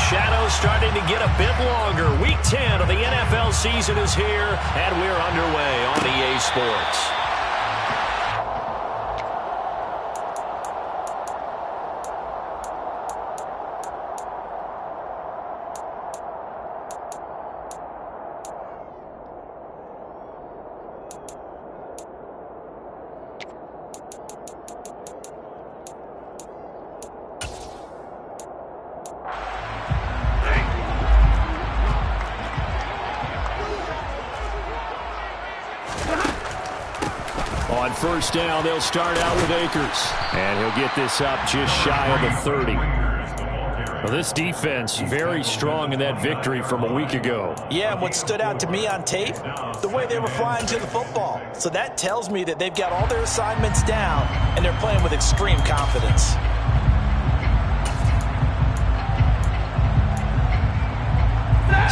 shadows starting to get a bit longer. Week 10 of the NFL season is here, and we're underway on EA Sports. On first down, they'll start out with Akers. And he'll get this up just shy of the 30. Well, this defense very strong in that victory from a week ago. Yeah, and what stood out to me on tape, the way they were flying to the football. So that tells me that they've got all their assignments down, and they're playing with extreme confidence.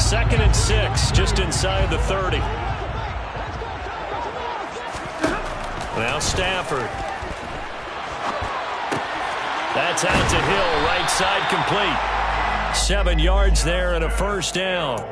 Second and 6, just inside the 30. Now Stafford. That's out to Hill, right side complete. 7 yards there and a first down.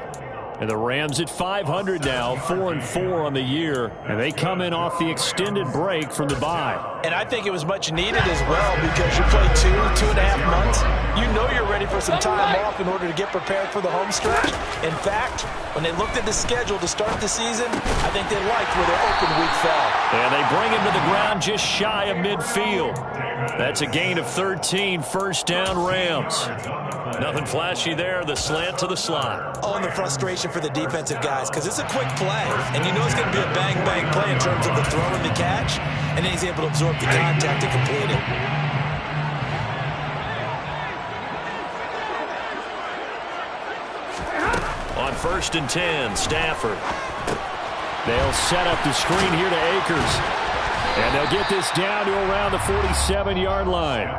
And the Rams at 500 now, 4-4 on the year. And they come in off the extended break from the bye. And I think it was much needed as well because you play 2.5 months. You know you're ready for some time off in order to get prepared for the home stretch. In fact, when they looked at the schedule to start the season, I think they liked where their open week fell. And they bring him to the ground just shy of midfield. That's a gain of 13, first down Rams. Nothing flashy there, the slant to the slot. Oh, and the frustration for the defensive guys because it's a quick play, and you know it's going to be a bang-bang play in terms of the throw and the catch, and then he's able to absorb the contact and complete it. On first and 10, Stafford. They'll set up the screen here to Akers. And they'll get this down to around the 47-yard line.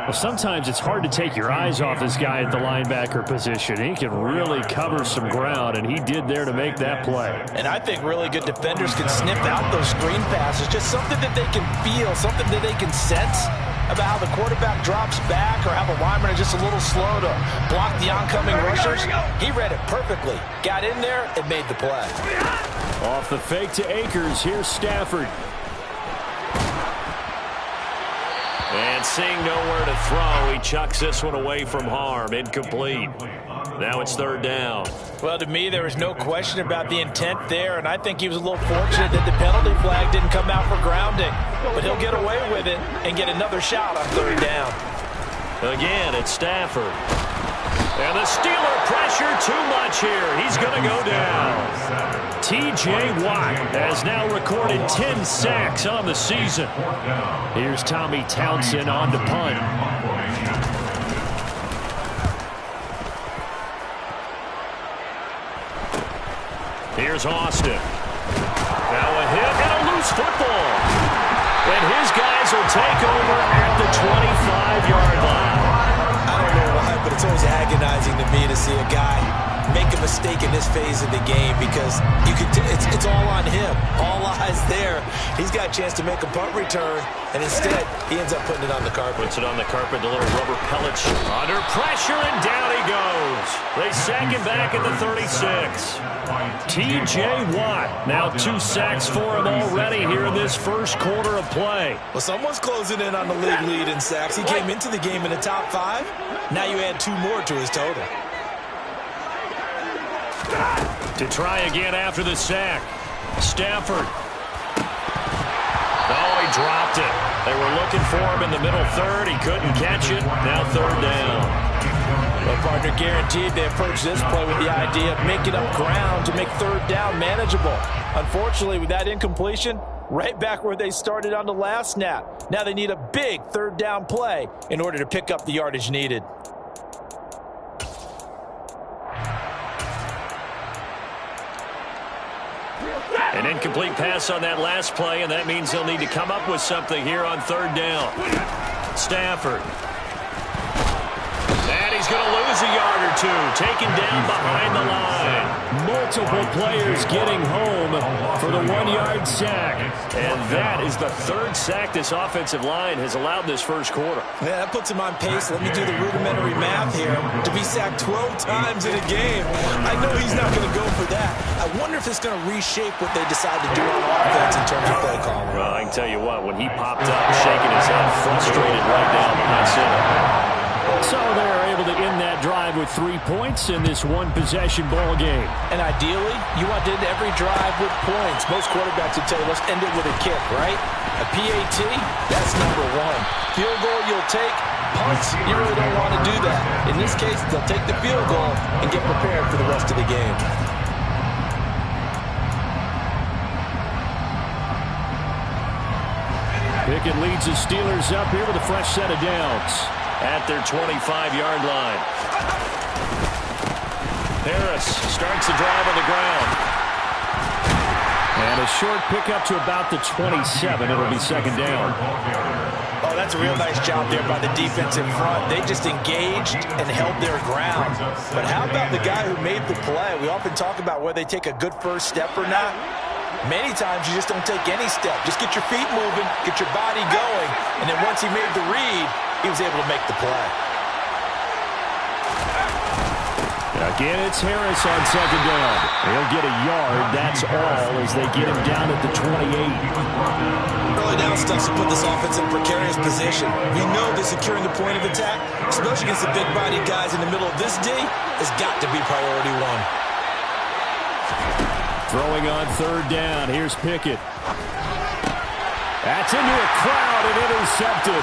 Well, sometimes it's hard to take your eyes off this guy at the linebacker position. He can really cover some ground, and he did there to make that play. And I think really good defenders can sniff out those screen passes. Just something that they can feel, something that they can sense about how the quarterback drops back or how the linemen are just a little slow to block the oncoming rushers. He read it perfectly. Got in there and made the play. Off the fake to Akers, here's Stafford. And seeing nowhere to throw, he chucks this one away from harm. Incomplete. Now it's third down. Well, to me, there was no question about the intent there, and I think he was a little fortunate that the penalty flag didn't come out for grounding. But he'll get away with it and get another shot on third down. Again, it's Stafford. And the Steeler pressure too much here. He's going to go down. T.J. Watt has now recorded 10 sacks on the season. Here's Tommy Townsend on to punt. Here's Austin. Now a hit and a loose football. And his guys will take over at the 25-yard line. I don't know why, but it's always agonizing to me to see a guy make a mistake in this phase of the game because you could it's all on him. All eyes there. He's got a chance to make a punt return, and instead he ends up putting it on the carpet. Puts it on the carpet, the little rubber pellets. Under pressure, and down he goes. They sack him back at the 36. T.J. Watt, now 2 sacks for him already here in this first quarter of play. Well, someone's closing in on the league lead in sacks. He came into the game in the top 5. Now you add 2 more to his total. To try again after the sack. Stafford. Oh, he dropped it. They were looking for him in the middle third. He couldn't catch it. Now third down. Well, partner, guaranteed they approach this play with the idea of making up ground to make third down manageable. Unfortunately, with that incompletion, right back where they started on the last snap. Now they need a big third down play in order to pick up the yardage needed. An incomplete pass on that last play, and that means they'll need to come up with something here on third down. Stafford. And he's going to lose a yard or two, taken down behind the line. Multiple players getting home for the 1-yard sack. And that is the third sack this offensive line has allowed this first quarter. Yeah, that puts him on pace. Let me do the rudimentary math here. To be sacked 12 times in a game, I know he's not going to go for that. I wonder if it's going to reshape what they decide to do on offense in terms of play calling. Well, I can tell you what, when he popped up, shaking his head, frustrated right down behind center. So they're able to end that drive with 3 points in this one-possession ball game. And ideally, you want to end every drive with points. Most quarterbacks would tell you, let's end it with a kick, right? A PAT, that's number one. Field goal you'll take. Punts, you really don't want to do that. In this case, they'll take the field goal and get prepared for the rest of the game. Pickett leads the Steelers up here with a fresh set of downs at their 25-yard line. Harris starts the drive on the ground. And a short pickup to about the 27. It'll be second down. Oh, that's a real nice job there by the defense in front. They just engaged and held their ground. But how about the guy who made the play? We often talk about whether they take a good first step or not. Many times you just don't take any step. Just get your feet moving, get your body going, and then once he made the read, he was able to make the play. Again, it's Harris on second down. He'll get a yard, that's all, as they get him down at the 28. Early down stuff to put this offense in a precarious position. We know that securing the point of attack, especially against the big-bodied guys in the middle of this D, has got to be priority one. Throwing on third down. Here's Pickett. That's into a crowd and intercepted.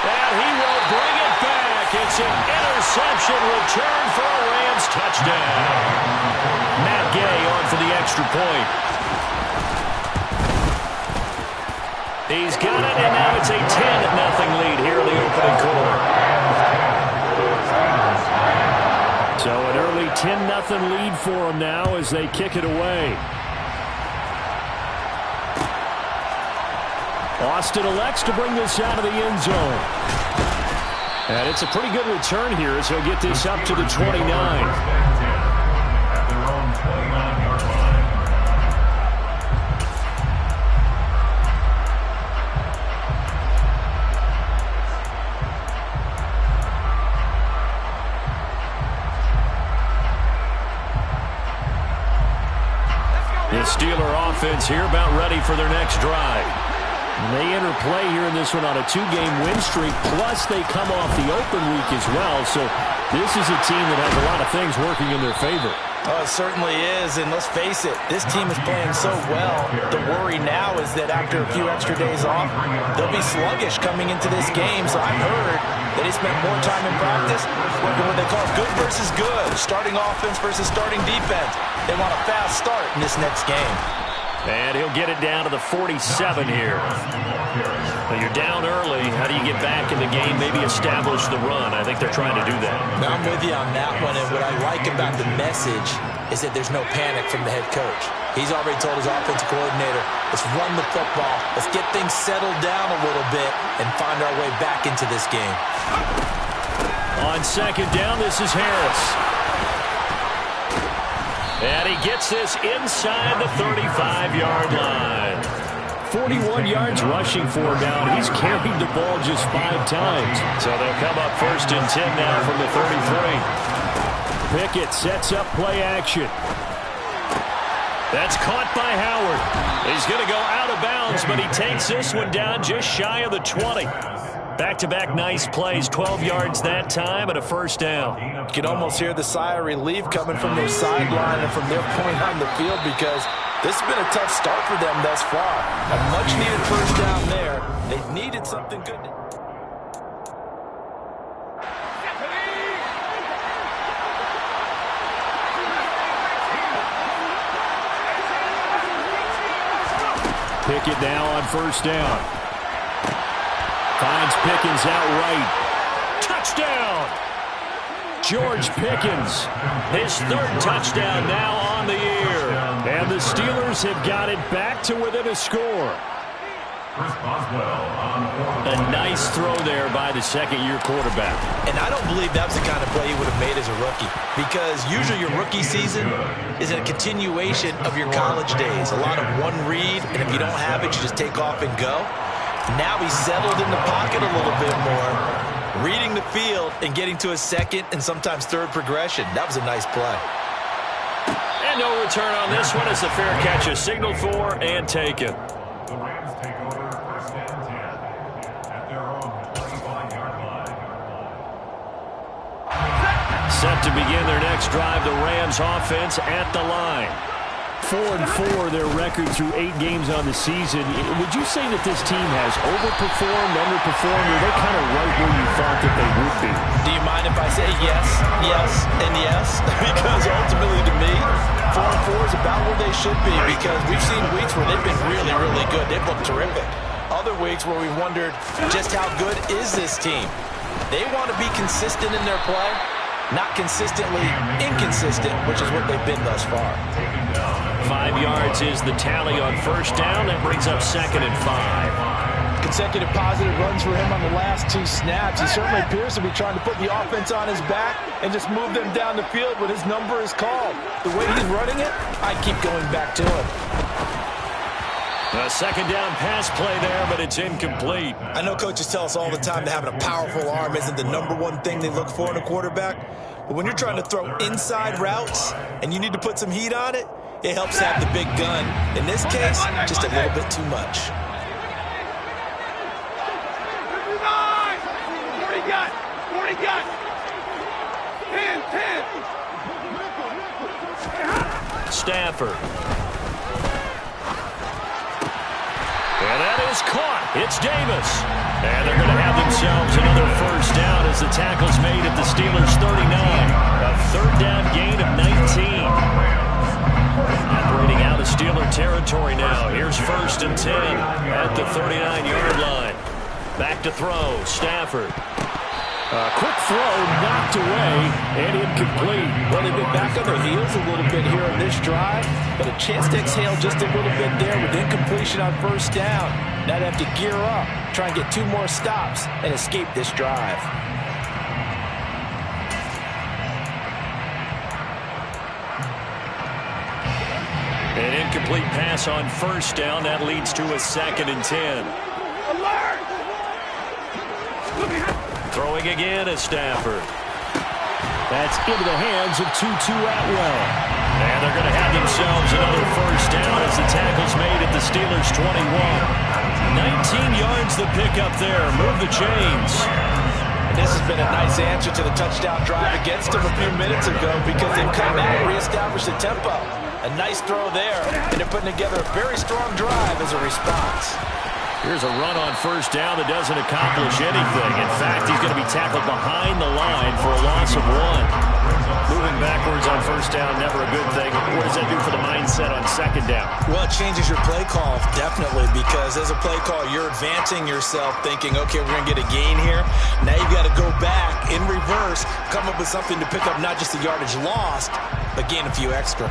And he will bring it back. It's an interception return for a Rams touchdown. Matt Gay on for the extra point. He's got it, and now it's a 10-0 lead here in the opening quarter. So an early 10-0 lead for them now as they kick it away. Austin elects to bring this out of the end zone. And it's a pretty good return here as he'll get this up to the 29. The Steeler offense here about ready for their next drive. And they enter play here in this one on a 2-game win streak, plus they come off the open week as well. So this is a team that has a lot of things working in their favor. Oh, it certainly is, and let's face it, this team is playing so well. The worry now is that after a few extra days off, they'll be sluggish coming into this game. So I've heard that they spent more time in practice working what they call good versus good, starting offense versus starting defense. They want a fast start in this next game. And he'll get it down to the 47 here. Now you're down early. How do you get back in the game, maybe establish the run? I think they're trying to do that. Now, I'm with you on that one, and what I like about the message is that there's no panic from the head coach. He's already told his offensive coordinator, let's run the football, let's get things settled down a little bit and find our way back into this game. On second down, this is Harris. And he gets this inside the 35-yard line. 41 yards rushing for him now, and he's carried the ball just 5 times. So they'll come up first and 10 now from the 33. Pickett sets up play action. That's caught by Howard. He's going to go out of bounds, but he takes this one down just shy of the 20. Back-to-back nice plays, 12 yards that time and a first down. You can almost hear the sigh of relief coming from their sideline and from their point on the field because this has been a tough start for them thus far. A much-needed first down there. They needed something good. Pickett now on first down. Finds Pickens out right. Touchdown! George Pickens, his third touchdown now on the year. And the Steelers have got it back to within a score. A nice throw there by the second-year quarterback. And I don't believe that was the kind of play he would have made as a rookie, because usually your rookie season is a continuation of your college days. A lot of one read, and if you don't have it, you just take off and go. Now he's settled in the pocket a little bit more, reading the field and getting to a second and sometimes third progression. That was a nice play. And no return on this one as the fair catch is signaled for and taken. The Rams take over 1st and 10 at their own 25-yard line. Set to begin their next drive, the Rams offense at the line. 4-4 their record through 8 games on the season. Would you say that this team has overperformed, underperformed, or they kind of right where you thought that they would be? Do you mind if I say yes, yes, and yes? Because ultimately to me, 4-4 is about where they should be, because we've seen weeks where they've been really, really good. They've looked terrific. Other weeks where we wondered just how good is this team. They want to be consistent in their play, not consistently inconsistent, which is what they've been thus far. 5 yards is the tally on first down. That brings up 2nd and 5. Consecutive positive runs for him on the last 2 snaps. He certainly appears to be trying to put the offense on his back and just move them down the field when his number is called. The way he's running it, I keep going back to him. A 2nd down pass play there, but it's incomplete. I know coaches tell us all the time that having a powerful arm isn't the #1 thing they look for in a quarterback. But when you're trying to throw inside routes and you need to put some heat on it, it helps have the big gun. In this case, just a little bit too much. Stafford. And that is caught. It's Davis. And they're going to have themselves another first down as the tackle's made at the Steelers' 39. A 3rd down gain of 19. Operating out of Steeler territory now. Here's 1st and 10 at the 39-yard line. Back to throw. Stafford. A quick throw knocked away and incomplete. Well, they've been back on their heels a little bit here on this drive, but a chance to exhale just a little bit there with incompletion on first down. Now they have to gear up, try and get 2 more stops, and escape this drive. An incomplete pass on first down. That leads to a 2nd and 10. Throwing again is Stafford. That's into the hands of Tutu Atwell. And they're going to have themselves another first down as the tackle's made at the Steelers' 21. 19 yards the pickup there. Move the chains. And this has been a nice answer to the touchdown drive against them a few minutes ago, because they've come out and reestablished the tempo. A nice throw there, and they're putting together a very strong drive as a response. Here's a run on first down that doesn't accomplish anything. In fact, he's going to be tackled behind the line for a loss of 1. Moving backwards on first down, never a good thing. What does that do for the mindset on 2nd down? Well, it changes your play call, definitely, because as a play call, you're advancing yourself thinking, okay, we're going to get a gain here. Now you've got to go back in reverse, come up with something to pick up not just the yardage lost, but gain a few extra.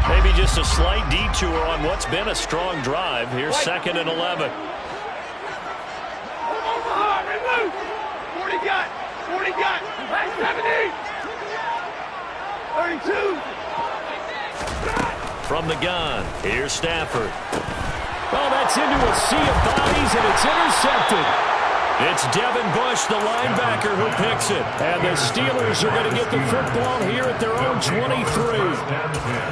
Maybe just a slight detour on what's been a strong drive. Here's 2nd and 11. 40 got, 70, 32. From the gun, here's Stafford. Well, that's into a sea of bodies, and it's intercepted. It's Devin Bush, the linebacker, who picks it. And the Steelers are going to get the football here at their own 23.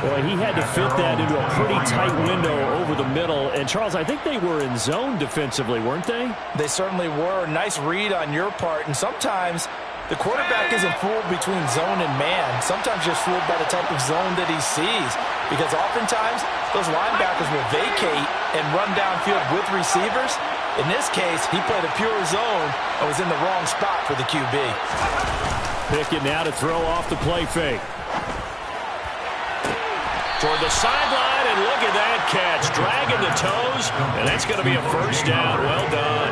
Boy, he had to fit that into a pretty tight window over the middle. And, Charles, I think they were in zone defensively, weren't they? They certainly were. Nice read on your part. And sometimes the quarterback isn't fooled between zone and man. Sometimes just fooled by the type of zone that he sees. Because oftentimes, those linebackers will vacate and run downfield with receivers. In this case, he played a pure zone and was in the wrong spot for the QB. Pickett now to throw off the play fake. Toward the sideline, and look at that catch. Dragging the toes, and that's going to be a first down. Well done.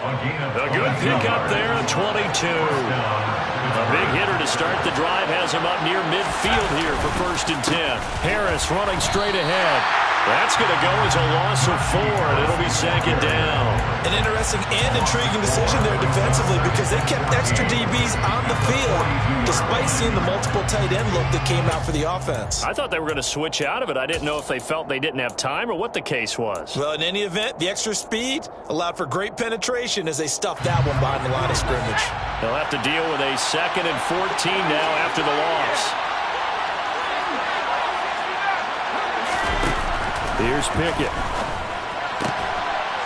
A good pickup there at 22. A big hitter to start the drive has him up near midfield here for 1st and 10. Harris running straight ahead. That's going to go as a loss of 4, and it'll be 2nd down. An interesting and intriguing decision there defensively because they kept extra DBs on the field despite seeing the multiple tight end look that came out for the offense. I thought they were going to switch out of it. I didn't know if they felt they didn't have time or what the case was. Well, in any event, the extra speed allowed for great penetration as they stuffed that one behind the line of scrimmage. They'll have to deal with a 2nd and 14 now after the loss. Here's Pickett.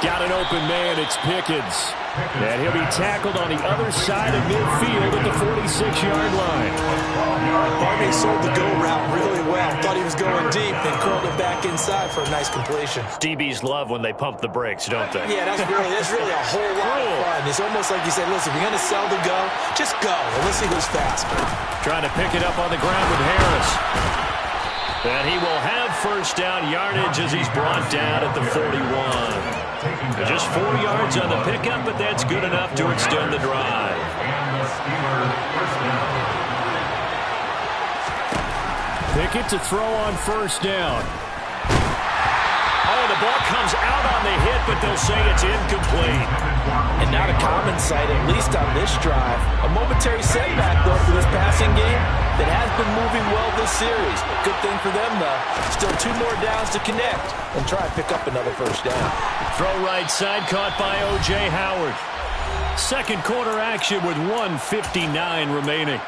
Got an open man. It's Pickens. And he'll be tackled on the other side of midfield at the 46-yard line. Barney sold the go route really well. Thought he was going deep and curled it back inside for a nice completion. DBs love when they pump the brakes, don't they? Yeah, that's really a whole lot of fun. It's almost like you said, listen, if you're going to sell the go, just go. And let's see who's faster. Trying to pick it up on the ground with Harris. And he will have 1st down yardage as he's brought down at the 41. Just 4 yards on the pickup, but that's good enough to extend the drive. Pickett to throw on 1st down. Oh, the ball comes out on the hit, but they'll say it's incomplete. And not a common sight, at least on this drive. A momentary setback, though, for this passing game that has been moving well this series. Good thing for them, though. Still 2 more downs to connect and try and pick up another 1st down. Throw right side caught by O.J. Howard. 2nd quarter action with 1:59 remaining.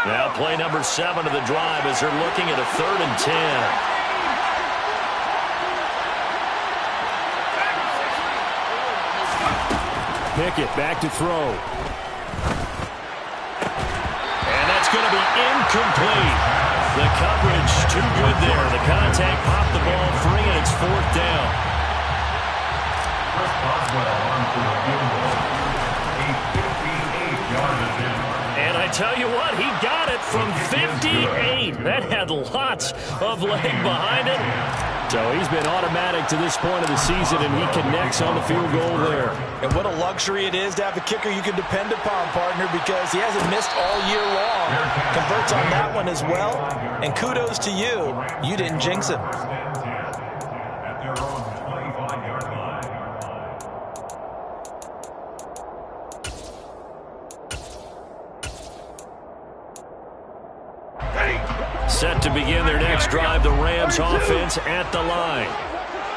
Now play number 7 of the drive as they're looking at a 3rd and 10. Pickett back to throw. And that's going to be incomplete. The coverage too good there. The contact popped the ball free, and it's 4th down. Chris Boswell on for the field goal. A 58-yard attempt. And I tell you what, he got it from 58. That had lots of leg behind it. So he's been automatic to this point of the season, and he connects on the field goal there. And what a luxury it is to have a kicker you can depend upon, partner, because he hasn't missed all year long. Converts on that one as well. And kudos to you. You didn't jinx him. At their own 25-yard line. Set to begin their next drive, the Rams offense at the line.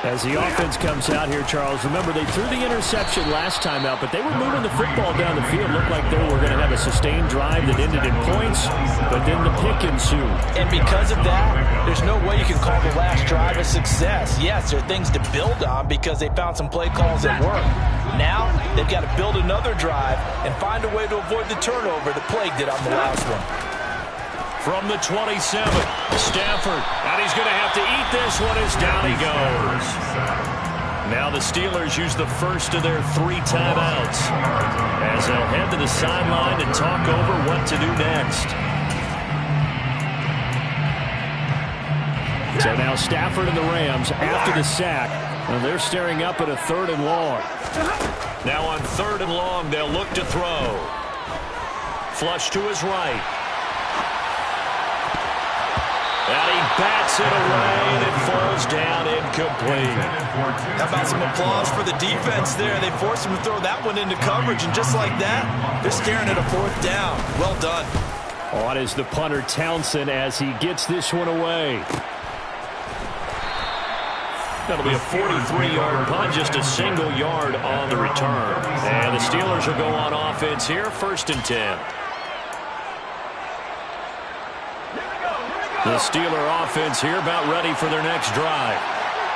As the offense comes out here, Charles, remember they threw the interception last time out, but they were moving the football down the field. Looked like they were going to have a sustained drive that ended in points, but then the pick ensued. And because of that, there's no way you can call the last drive a success. Yes, there are things to build on because they found some play calls that work. Now, they've got to build another drive and find a way to avoid the turnover that plagued it on the last one. From the 27, Stafford, and he's going to have to eat this one as down he goes. Now the Steelers use the first of their 3 timeouts as they'll head to the sideline and talk over what to do next. So now Stafford and the Rams after the sack, and they're staring up at a 3rd and long. Now on 3rd and long, they'll look to throw. Flush to his right. And he bats it away, and it falls down incomplete. How about some applause for the defense there? They forced him to throw that one into coverage, and just like that, they're staring at a 4th down. Well done. On is the punter, Townsend, as he gets this one away. That'll be a 43-yard punt, just a single yard on the return. And the Steelers will go on offense here, 1st and 10. The Steeler offense here about ready for their next drive.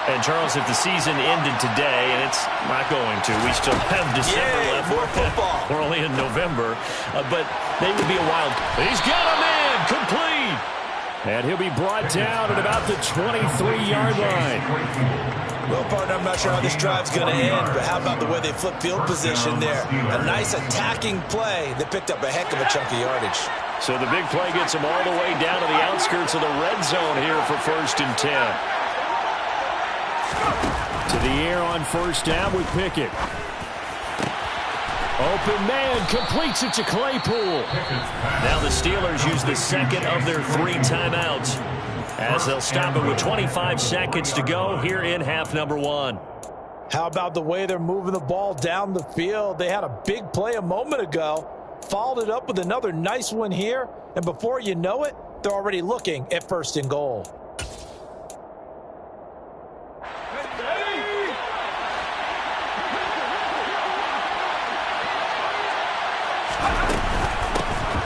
And, Charles, if the season ended today, and it's not going to, we still have December left. More football. We're only in November. But they would be a wild. He's got a man complete. And he'll be brought down at about the 23-yard line. Well, partner, I'm not sure how this drive's going to end, but how about the way they flip field position there? A nice attacking play that picked up a heck of a chunk of yardage. So the big play gets them all the way down to the outskirts of the red zone here for 1st and 10. To the air on 1st down with Pickett. Open man, completes it to Claypool. Now the Steelers use the second of their 3 timeouts as they'll stop it with 25 seconds to go here in half number 1. How about the way they're moving the ball down the field? They had a big play a moment ago, followed it up with another nice one here, and before you know it, they're already looking at 1st and goal.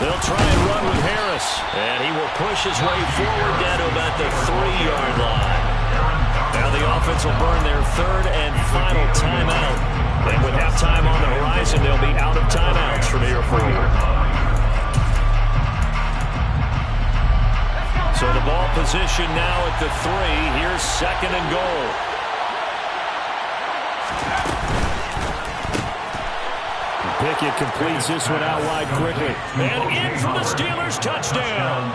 They'll try and run with Harris, and he will push his way forward down to about the 3-yard line. Now the offense will burn their 3rd and final timeout. And with halftime on the horizon, they'll be out of timeouts from here forward. So the ball position now at the 3. Here's 2nd and goal. Pickett completes this one out wide quickly. And in for the Steelers touchdown.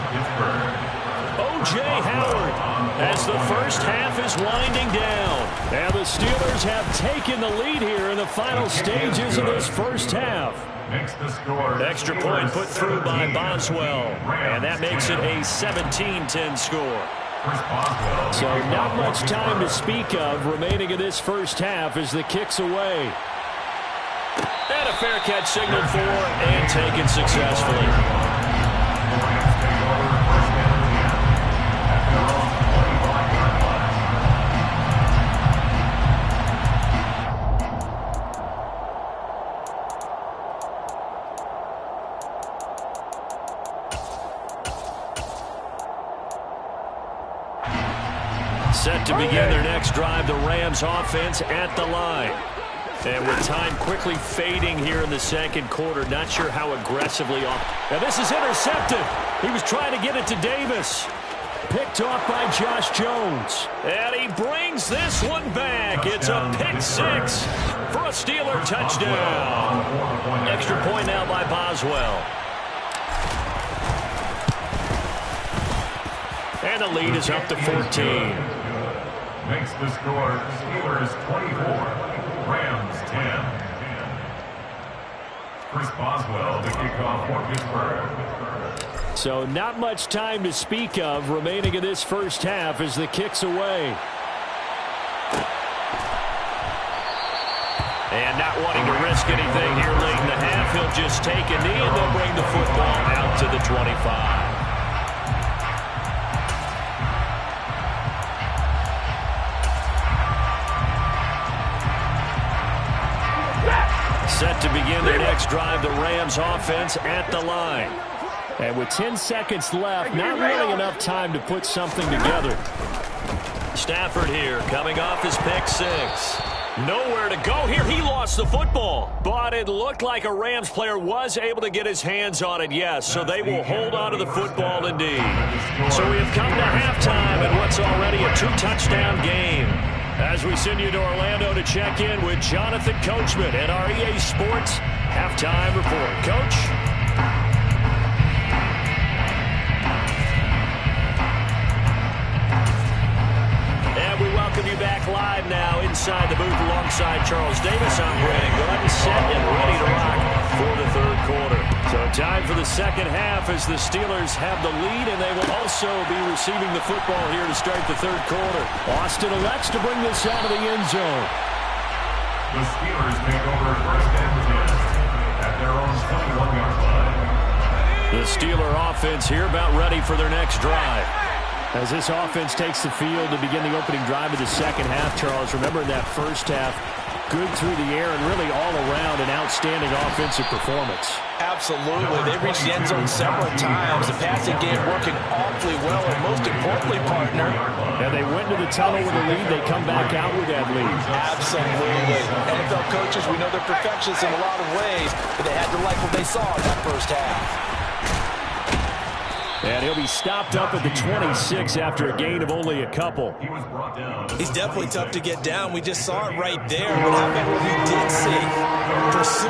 O.J. Howard as the first half is winding down. And the Steelers have taken the lead here in the final stages of this first half. Extra point put through by Boswell. And that makes it a 17-10 score. So not much time to speak of remaining in this first half as the kick's away. And a fair catch signaled for and taken successfully. Set to begin their next drive, the Rams offense at the line. And with time quickly fading here in the second quarter, not sure how aggressively off. Now this is intercepted. He was trying to get it to Davis. Picked off by Josh Jones. And he brings this one back. It's a pick 6 for a Steeler touchdown. Extra point now by Boswell. And the lead is up to 14. Makes the score Steelers 24. Rams 10. Chris Boswell, the kickoff for Pittsburgh. So not much time to speak of remaining in this first half as the kick's away. And not wanting to risk anything here late in the half, he'll just take a knee and they'll bring the football out to the 25. Set to begin their next drive, the Rams offense at the line. And with 10 seconds left, not really enough time to put something together. Stafford here, coming off his pick 6. Nowhere to go here. He lost the football. But it looked like a Rams player was able to get his hands on it, yes. So they will hold on to the football indeed. So we have come to halftime in what's already a 2-touchdown game. As we send you to Orlando to check in with Jonathan Coachman at our EA Sports Halftime Report. Coach? And we welcome you back live now inside the booth alongside Charles Davis. I'm Brandon Glenn, set and ready to rock for the third quarter. So time for the second half as the Steelers have the lead, and they will also be receiving the football here to start the third quarter. Austin elects to bring this out of the end zone. The Steelers take over 1st and 10 at their own 21-yard line. The Steeler offense here about ready for their next drive. As this offense takes the field to begin the opening drive of the second half, Charles, remember in that first half, good through the air and really all around an outstanding offensive performance. Absolutely. They reached the end zone several times. The passing game working awfully well, and most importantly, partner. And they went to the tunnel with a lead. They come back out with that lead. Absolutely. NFL coaches, we know they're perfectionists in a lot of ways, but they had to like what they saw in that first half. And he'll be stopped up at the 26 after a gain of only a couple. He's definitely tough to get down. We just saw it right there. But how about what we did see? Pursue,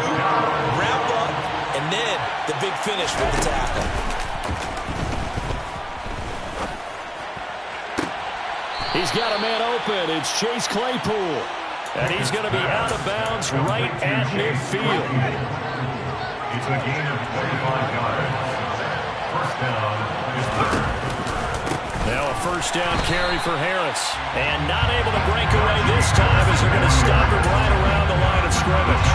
wrap up, and then the big finish with the tackle. he's got a man open. It's Chase Claypool. And he's going to be out of bounds right at midfield. It's a gain of 45 yards. First down is third. Now a first down carry for Harris. And not able to break away this time as they're going to stop him right around the line of scrimmage.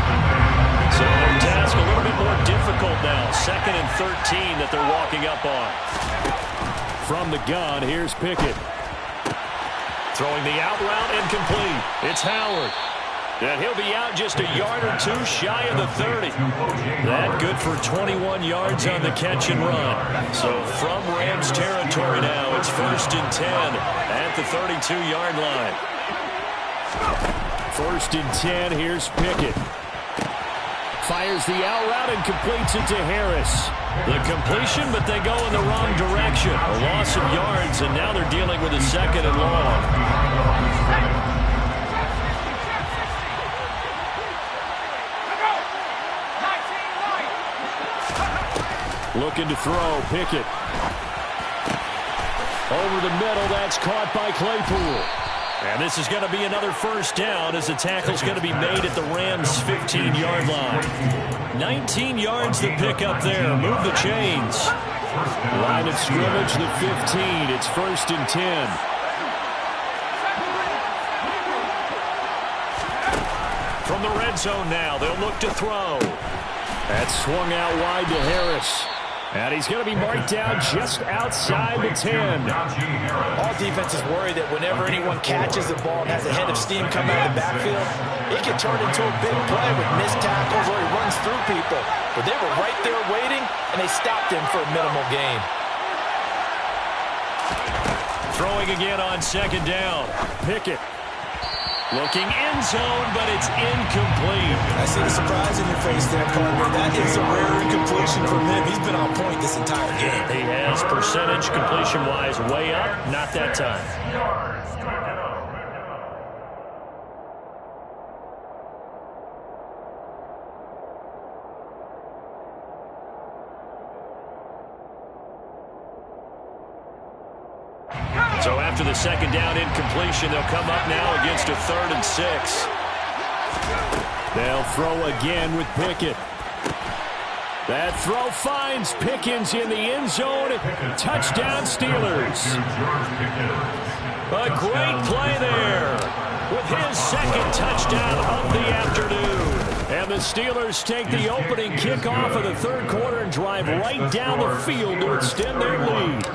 So their task a little bit more difficult now. 2nd and 13 that they're walking up on. From the gun, here's Pickett. Throwing the out route incomplete. It's Howard. And he'll be out just a yard or two shy of the 30. That good for 21 yards on the catch and run. So from Rams territory now, it's 1st and 10 at the 32-yard line. 1st and 10, here's Pickett. Fires the out route and completes it to Harris. The completion, but they go in the wrong direction. A loss of yards, and now they're dealing with a 2nd and long. Looking to throw, Pickett. Over the middle, that's caught by Claypool. And this is going to be another first down as the tackle's going to be made at the Rams' 15-yard line. 19 yards to pick up there. Move the chains. Line of scrimmage, the 15. It's 1st and 10. From the red zone now, they'll look to throw. That's swung out wide to Harris. And he's going to be marked down just outside the 10. All defenses worry that whenever anyone catches the ball and has a head of steam come out of the backfield, it can turn into a big play with missed tackles or he runs through people. But they were right there waiting, and they stopped him for a minimal gain. Throwing again on 2nd down. Pickett. Looking end zone, but it's incomplete. I see the surprise in your face there, partner. That is a rare incompletion from him. He's been on point this entire game. He has percentage completion-wise way up. Not that time. So after the 2nd down incompletion, they'll come up now against a 3rd and 6. They'll throw again with Pickett. That throw finds Pickens in the end zone. Touchdown Steelers. A great play there with his 2nd touchdown of the afternoon. And the Steelers take the opening kickoff of the 3rd quarter and drive right down the field to extend their lead.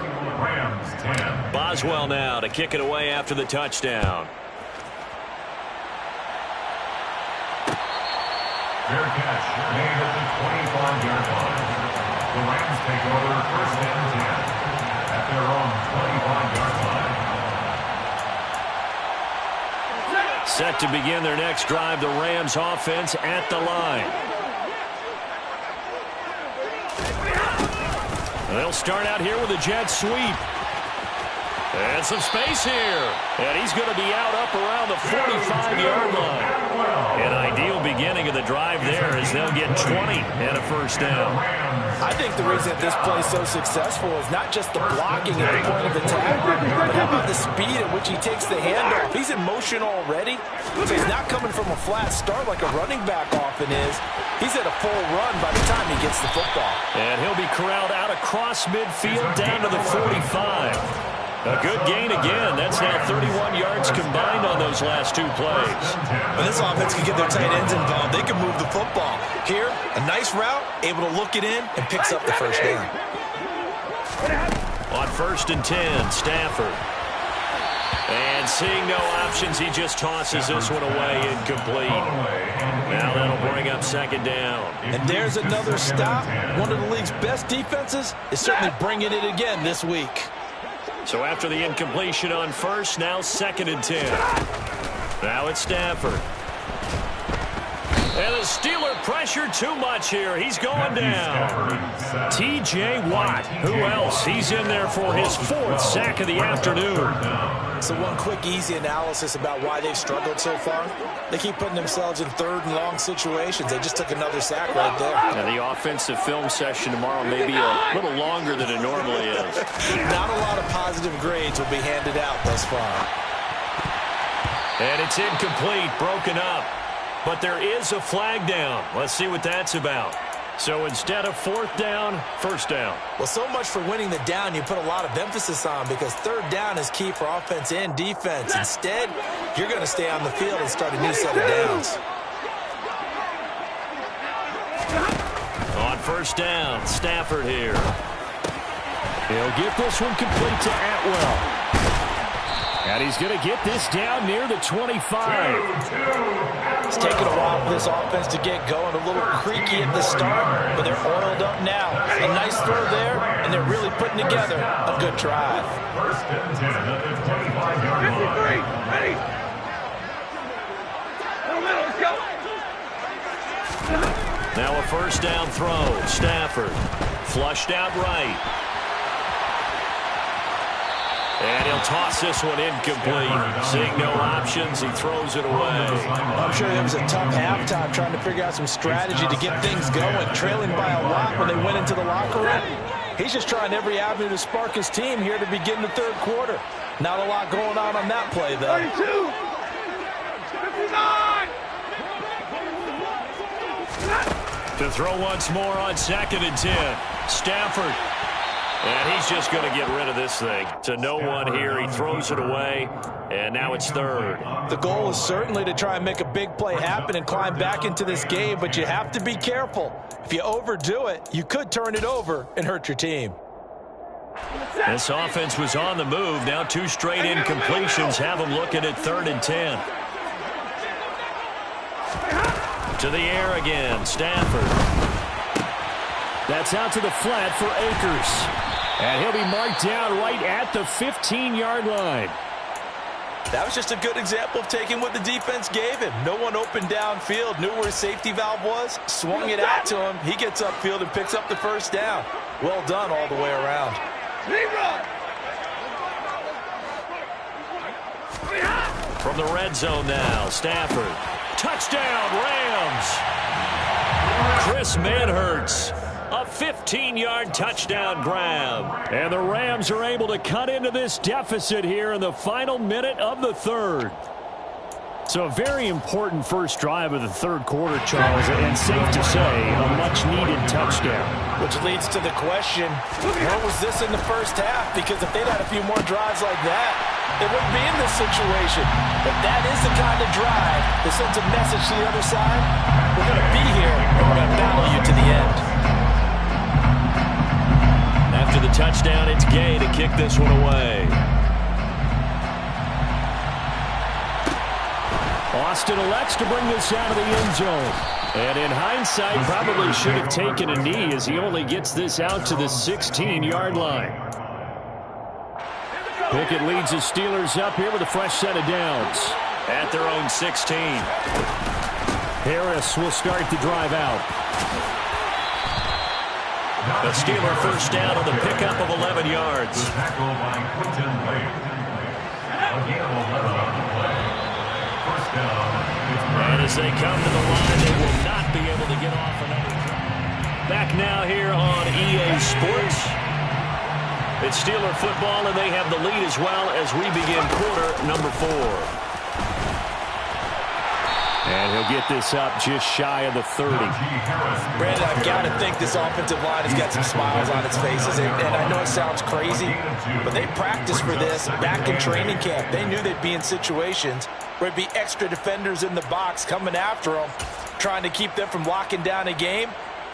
Boswell now to kick it away after the touchdown. Fair catch made at the 25-yard line. The Rams take over 1st and 10 at their own 25-yard line. Set to begin their next drive, the Rams offense at the line. They'll start out here with a jet sweep. And some space here. And he's going to be out up around the 45-yard line. An ideal beginning of the drive there as they'll get 20 and a first down. I think the reason that this play is so successful is not just the blocking at the point of attack, but how about the speed at which he takes the handoff. He's in motion already, so he's not coming from a flat start like a running back often is. He's at a full run by the time he gets the football. And he'll be corralled out across midfield down to the 45. A good gain again. That's now 31 yards combined on those last 2 plays. When this offense can get their tight ends involved, they can move the football. Here, a nice route, able to look it in, and picks up the first down. On 1st and 10, Stafford. And seeing no options, he just tosses this one away incomplete. Now that'll bring up 2nd down. And there's another stop. One of the league's best defenses is certainly bringing it again this week. So after the incompletion on 1st, now 2nd and 10. Now it's Stafford. And the Steeler pressure too much here. He's going down. T.J. Watt. Who else? He's in there for his 4th sack of the afternoon. So one quick, easy analysis about why they've struggled so far. They keep putting themselves in 3rd and long situations. They just took another sack right there. Now the offensive film session tomorrow may be a little longer than it normally is. Not a lot of positive grades will be handed out thus far. And it's incomplete, broken up. But there is a flag down. Let's see what that's about. So instead of fourth down, first down. Well, so much for winning the down you put a lot of emphasis on, because third down is key for offense and defense. Instead, you're going to stay on the field and start a new set of downs. On first down, Stafford here. He'll get this one complete to Atwell. And he's going to get this down near the 25. It's taken a while for this offense to get going. A little creaky at the start, but they're oiled up now. A nice throw there, and they're really putting together a good drive. First and 10 at the 25-yard line. 53, ready. Let's go. Now a first down throw. Stafford flushed out right. And he'll toss this one incomplete. Seeing no options, he throws it away. I'm sure it was a tough halftime trying to figure out some strategy to get things going, trailing by a lot when they went into the locker room. He's just trying every avenue to spark his team here to begin the third quarter. Not a lot going on that play, though. 32, 59. To throw once more on second and 10. Stafford. And he's just going to get rid of this thing. To no one here. He throws it away. And now it's third. The goal is certainly to try and make a big play happen and climb back into this game, but you have to be careful. If you overdo it, you could turn it over and hurt your team. This offense was on the move. Now two straight incompletions have them looking at third and 10. To the air again. Stafford. That's out to the flat for Akers. And he'll be marked down right at the 15-yard line. That was just a good example of taking what the defense gave him. No one open downfield, knew where his safety valve was, swung it out to him. He gets upfield and picks up the first down. Well done all the way around. From the red zone now, Stafford. Touchdown, Rams! Chris Manhertz. A 15-yard touchdown grab. And the Rams are able to cut into this deficit here in the final minute of the third. So a very important first drive of the third quarter, Charles, and safe to say, a much-needed touchdown. Which leads to the question, where was this in the first half? Because if they'd had a few more drives like that, they wouldn't be in this situation. But that is the kind of drive that sends a message to the other side. We're going to be here, and we're going to battle you to the end. After the touchdown, it's Gay to kick this one away. Austin elects to bring this out of the end zone. And in hindsight, probably should have taken a knee as he only gets this out to the 16-yard line. Pickett leads the Steelers up here with a fresh set of downs. At their own 16. Harris will start the drive out. The Steeler first down on the pickup of 11 yards. Tackle by Quinton Wade. Again, 11 on the play. First down. And as they come to the line, they will not be able to get off another drive. Back now here on EA Sports. It's Steeler football, and they have the lead as well as we begin quarter number 4. And he'll get this up just shy of the 30. Brandon, I've got to think this offensive line has got some smiles on its faces. And I know it sounds crazy, but they practiced for this back in training camp. They knew they'd be in situations where it'd be extra defenders in the box coming after them, trying to keep them from locking down a game.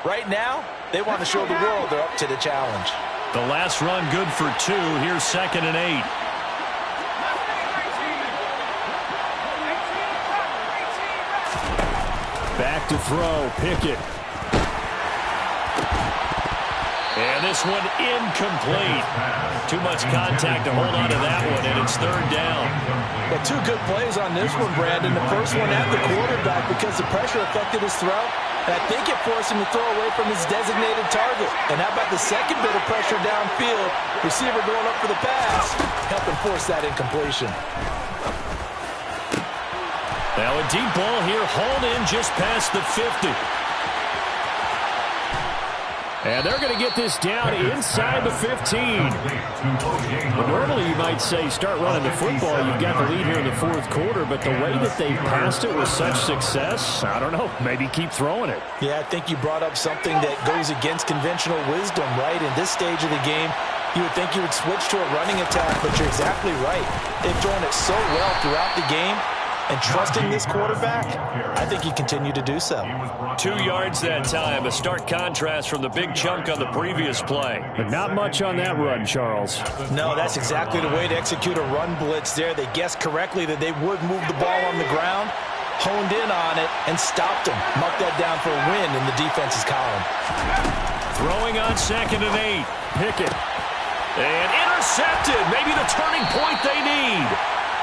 Right now, they want to show the world they're up to the challenge. The last run good for 2. Here's 2nd and 8. Back to throw, Pickett. And this one incomplete. Too much contact to hold on to that one, and it's third down. Well, 2 good plays on this one, Brandon. The first one at the quarterback because the pressure affected his throw. And I think it forced him to throw away from his designated target. And how about the second bit of pressure downfield? Receiver going up for the pass, helping force that incompletion. Now a deep ball here, hauled in just past the 50. And they're going to get this down inside the 15. But normally you might say start running the football. You've got the lead here in the fourth quarter, but the way that they passed it with such success, I don't know, maybe keep throwing it. Yeah, I think you brought up something that goes against conventional wisdom, right? In this stage of the game, you would think you would switch to a running attack, but you're exactly right. They've thrown it so well throughout the game. And trusting this quarterback, I think he continued to do so. 2 yards that time, a stark contrast from the big chunk on the previous play. But not much on that run, Charles. No, that's exactly the way to execute a run blitz there. They guessed correctly that they would move the ball on the ground, honed in on it, and stopped him. Marked that down for a win in the defense's column. Throwing on 2nd and 8. Pickett. And intercepted. Maybe the turning point they need.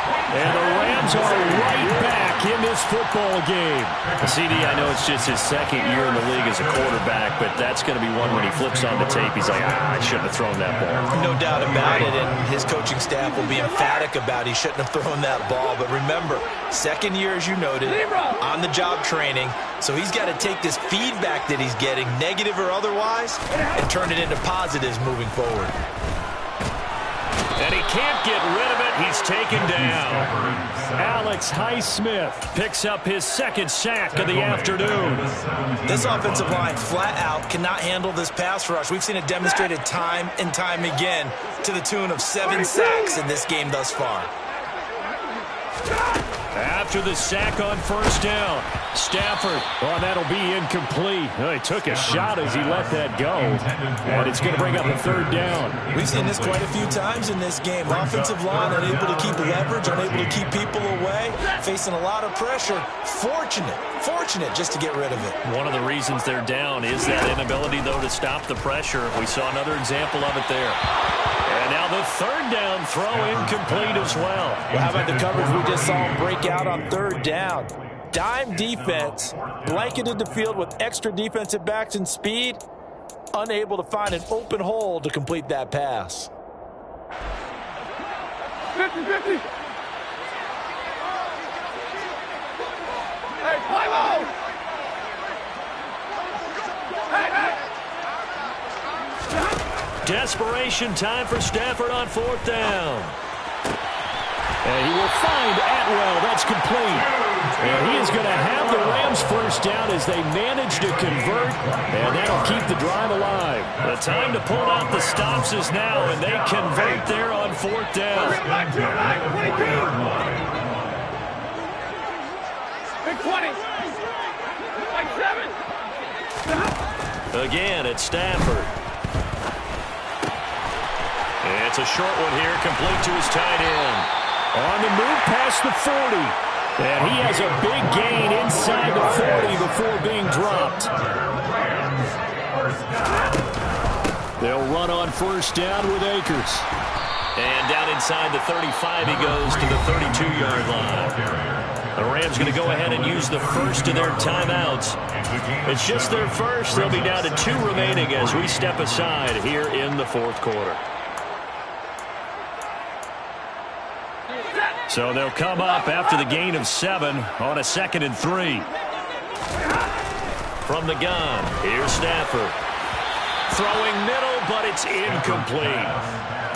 And the Rams are right back in this football game. CD, I know it's just his 2nd year in the league as a quarterback, but that's going to be one when he flips on the tape. He's like, I shouldn't have thrown that ball. No doubt about it, and his coaching staff will be emphatic about he shouldn't have thrown that ball. But remember, 2nd year, as you noted, on-the-job training. So he's got to take this feedback that he's getting, negative or otherwise, and turn it into positives moving forward. And he can't get rid of it. He's taken down. Alex Highsmith picks up his 2nd sack of the afternoon. This offensive line flat out cannot handle this pass rush. We've seen it demonstrated time and time again to the tune of 7 sacks in this game thus far. After the sack on 1st down, Stafford, that'll be incomplete. He took a shot as he let that go, and it's going to bring up a 3rd down. We've seen this quite a few times in this game. Offensive line unable to keep leverage, unable to keep people away, facing a lot of pressure. Fortunate just to get rid of it. One of the reasons they're down is that inability, though, to stop the pressure. We saw another example of it there. And now the 3rd down throw incomplete as well. How about the coverage we just saw him break out on 3rd down? Dime defense, blanketed the field with extra defensive backs and speed, unable to find an open hole to complete that pass. 50-50. Hey, play ball! Hey! Desperation time for Stafford on 4th down. And he will find Atwell. That's complete. And he is going to have the Rams 1st down as they manage to convert. And that'll keep the drive alive. The time to pull out the stops is now, and they convert there on 4th down. Big 20. Like 7. Again, it's Stafford. It's a short one here, complete to his tight end. On the move past the 40. And he has a big gain inside the 40 before being dropped. They'll run on 1st down with Akers. And down inside the 35 he goes to the 32-yard line. The Rams going to go ahead and use the 1st of their timeouts. It's just their 1st. They'll be down to 2 remaining as we step aside here in the 4th quarter. So they'll come up after the gain of 7 on a 2nd and 3. From the gun, here's Stafford. Throwing middle, but it's incomplete.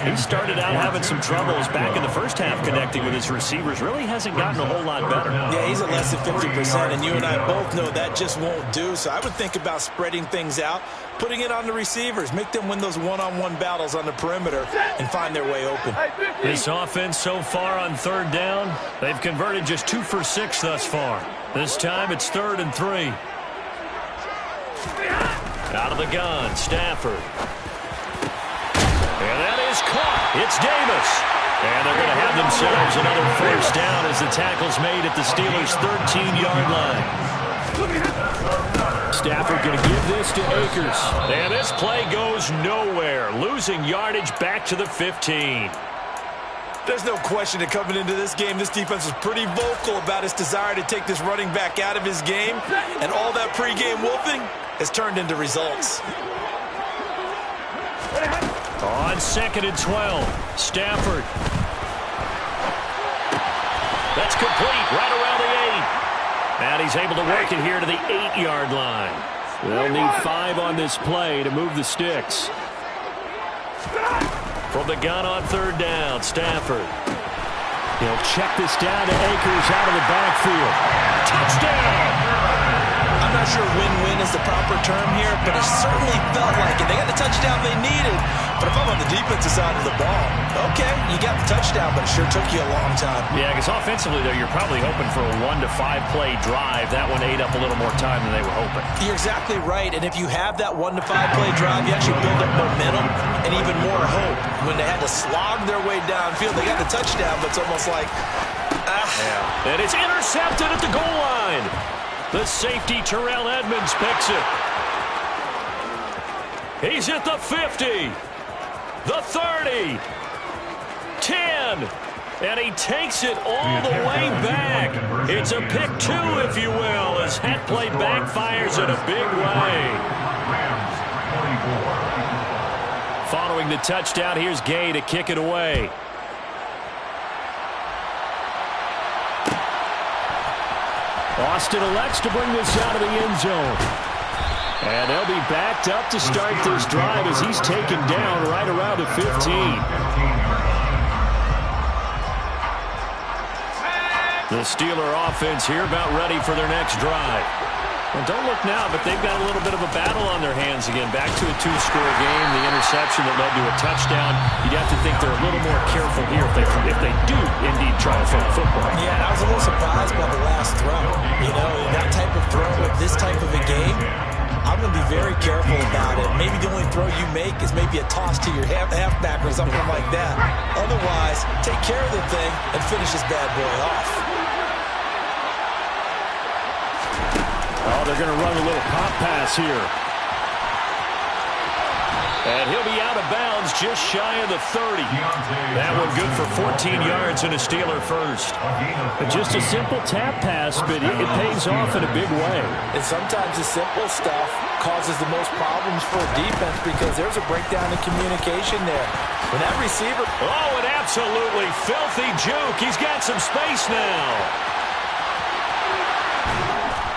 He started out having some troubles back in the first half connecting with his receivers. Really hasn't gotten a whole lot better. Yeah, he's at less than 50%, and you and I both know that just won't do. So I would think about spreading things out, putting it on the receivers, make them win those one-on-one battles on the perimeter and find their way open. This offense so far on 3rd down, they've converted just 2 for 6 thus far. This time it's 3rd and 3. Out of the gun, Stafford. And that is caught. It's Davis. And they're going to have themselves another 1st down as the tackle's made at the Steelers' 13-yard line. Stafford going to give this to Akers. And this play goes nowhere, losing yardage back to the 15. There's no question that coming into this game, this defense was pretty vocal about its desire to take this running back out of his game. And all that pregame wolfing has turned into results. On 2nd and 12, Stafford. That's complete right around the 8. And he's able to work it here to the 8-yard line. They'll need 5 on this play to move the sticks. From the gun on third down, Stafford. He'll check this down to Akers out of the backfield. Touchdown! I'm not sure win-win is the proper term here, but it certainly felt like it. They got the touchdown they needed. But if I'm on the defensive side of the ball, okay, you got the touchdown, but it sure took you a long time. Yeah, because offensively, though, you're probably hoping for a 1 to 5 play drive. That one ate up a little more time than they were hoping. You're exactly right, and if you have that 1 to 5 play drive, you actually build up momentum and even more hope. When they had to slog their way downfield, they got the touchdown, but it's almost like, Yeah. And it's intercepted at the goal line. The safety, Terrell Edmonds, picks it. He's at the 50, the 30, 10, and he takes it all the way back. It's a pick 2, if you will, as that play backfires in a big way. Following the touchdown, here's Gay to kick it away. Austin elects to bring this out of the end zone. And they'll be backed up to start this drive as he's taken down right around the 15. The Steeler offense here about ready for their next drive. Well, don't look now, but they've got a little bit of a battle on their hands again. Back to a 2-score game, the interception that led to a touchdown. You'd have to think they're a little more careful here if they do indeed try to throw the football. Yeah, I was a little surprised by the last throw. You know, that type of throw with this type of a game, I'm going to be very careful about it. Maybe the only throw you make is maybe a toss to your halfback or something like that. Otherwise, take care of the thing and finish this bad boy off. Oh, they're going to run a little pop pass here. And he'll be out of bounds just shy of the 30. That one good for 14 yards and a Steeler first. But just a simple tap pass, but it pays off in a big way. And sometimes the simple stuff causes the most problems for a defense because there's a breakdown in communication there. When that receiver... Oh, an absolutely filthy juke. He's got some space now.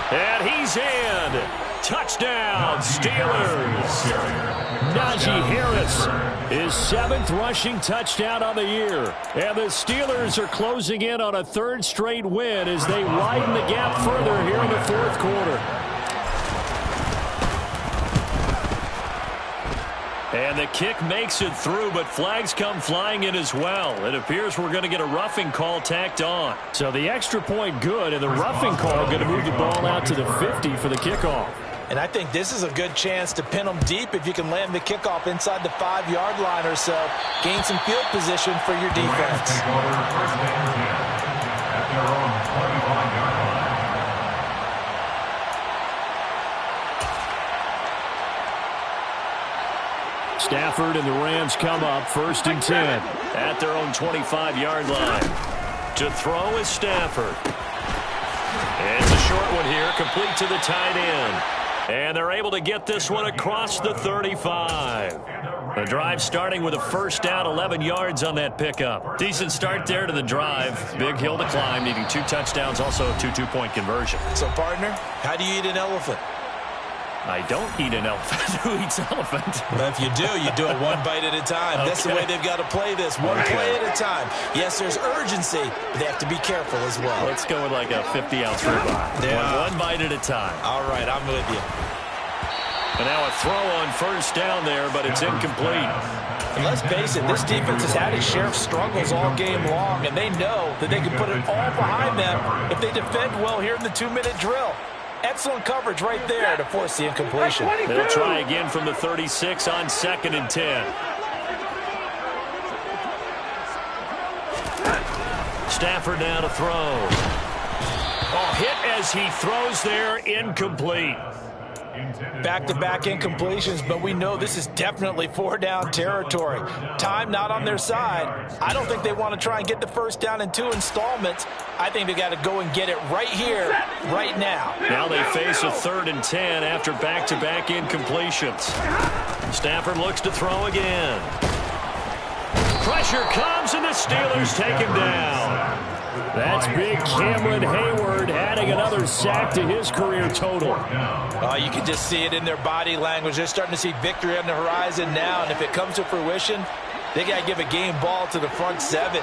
And he's in. Touchdown, Steelers. Najee Harris, his 7th rushing touchdown on the year. And the Steelers are closing in on a 3rd straight win as they widen the gap further here in the 4th quarter. And the kick makes it through, but flags come flying in as well. It appears we're going to get a roughing call tacked on. So the extra point good, and the roughing call going to move the ball out to the 50 for the kickoff. And I think this is a good chance to pin them deep if you can land the kickoff inside the 5-yard line or so. Gain some field position for your defense. Take over first and 10 at their own 25-yard line. Stafford and the Rams come up 1st and 10 at their own 25-yard line. To throw is Stafford. It's a short one here, complete to the tight end. And they're able to get this one across the 35. The drive starting with a first down, 11 yards on that pickup. Decent start there to the drive. Big hill to climb, needing 2 touchdowns, also a 2 two-point conversion. So, partner, how do you eat an elephant? I don't eat an elephant. Who eats elephant? But if you do it 1 bite at a time. That's the way they've got to play this, 1 play at a time. Yes, there's urgency, but they have to be careful as well. Let's go with like a 50-ounce ribeye. Yeah. One bite at a time. All right, I'm with you. And now a throw on first down there, but it's incomplete. And let's face it, this defense has had its share of struggles all game long, and they know that they can put it all behind them if they defend well here in the 2-minute drill. Excellent coverage right there to force the incompletion. They'll try again from the 36 on 2nd and 10. Stafford now to throw. Oh, hit as he throws there, incomplete. Back-to-back incompletions, but we know this is definitely 4-down territory. Time not on their side. I don't think they want to try and get the first down in 2 installments. I think they got to go and get it right here, right now. Now they face a 3rd and 10 after back-to-back incompletions. Stafford looks to throw again. Pressure comes, and the Steelers take him down. That's big Cameron Hayward adding another sack to his career total. You can just see it in their body language. They're starting to see victory on the horizon now, and if it comes to fruition, they got to give a game ball to the front seven.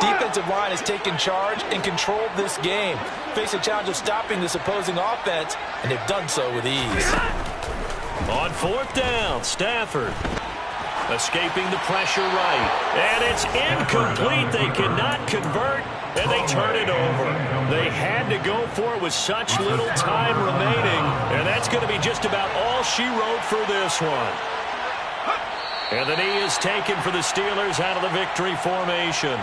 Defensive line has taken charge and controlled this game. Face a challenge of stopping this opposing offense, and they've done so with ease. On 4th down, Stafford escaping the pressure right. And it's incomplete. They cannot convert, and they turn it over. They had to go for it with such little time remaining, and that's going to be just about all she wrote for this one. And the knee is taken for the Steelers out of the victory formation.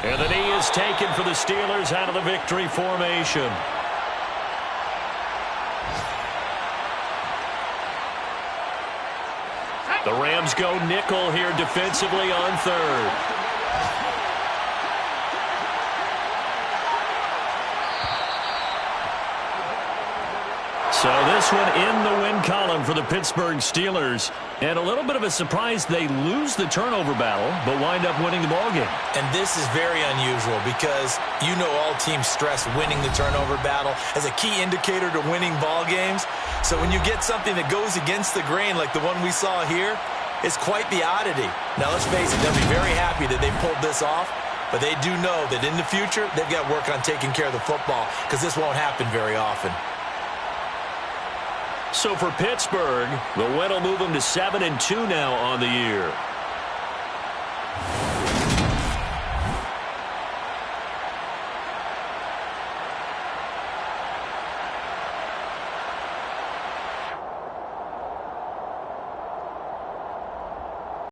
And the knee is taken for the Steelers out of the victory formation. The Rams go nickel here defensively on 3rd. So this one in the win column for the Pittsburgh Steelers. And a little bit of a surprise, they lose the turnover battle, but wind up winning the ballgame. And this is very unusual because you know all teams stress winning the turnover battle as a key indicator to winning ball games. So when you get something that goes against the grain like the one we saw here, it's quite the oddity. Now let's face it, they'll be very happy that they pulled this off, but they do know that in the future they've got work on taking care of the football because this won't happen very often. So for Pittsburgh, the win will move them to 7-2 now on the year.